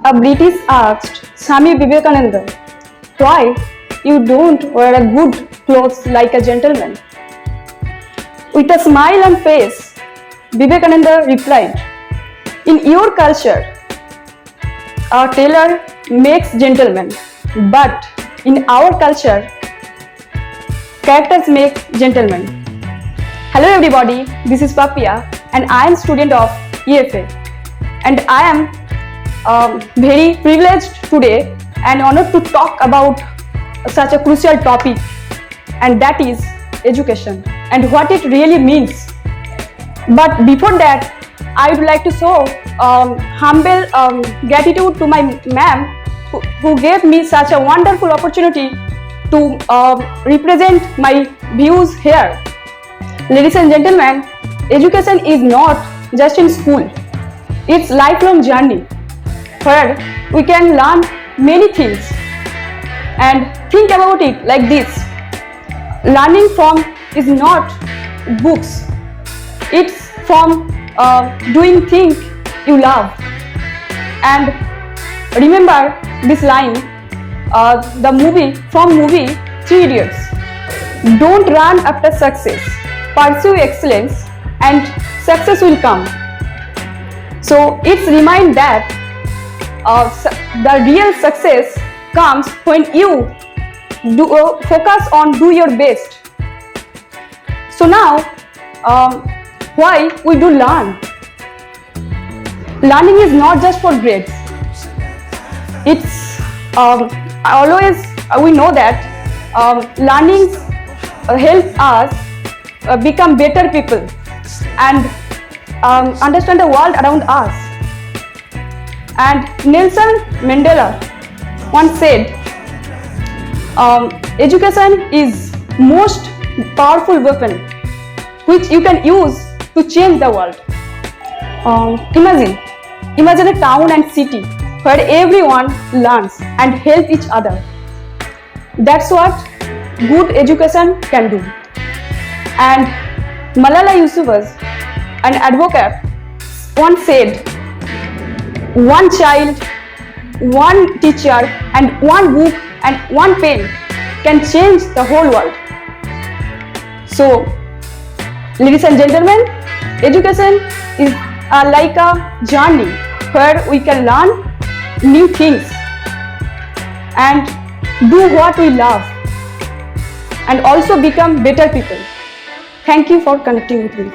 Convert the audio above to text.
A British asked Swami Vivekananda, "Why you don't wear a good clothes like a gentleman?" With a smile on face, Vivekananda replied, "In your culture, a tailor makes gentlemen, but in our culture, characters make gentlemen." Hello everybody, this is Papia and I am student of EFA, and I am very privileged today and honored to talk about such a crucial topic, and that is education and what it really means. But before that, I would like to show humble gratitude to my ma'am who gave me such a wonderful opportunity to represent my views here. Ladies and gentlemen, education is not just in school. It's a lifelong journey where we can learn many things. And think about it like this. Learning from is not books. It's from doing things you love. And remember this line, the movie 3 Idiots. Don't run after success. Pursue excellence and success will come. So it's remind that the real success comes when you focus on do your best. So now, why we do learn? Learning is not just for grades. It's always we know that learning helps us become better people and understand the world around us. And Nelson Mandela once said, education is most powerful weapon which you can use to change the world. Imagine a town and city where everyone learns and helps each other. That's what good education can do. And Malala Yusuf, an advocate, once said, "One child, one teacher, and one book and one pen can change the whole world." So, ladies and gentlemen, education is like a journey where we can learn new things and do what we love and also become better people. Thank you for connecting with me.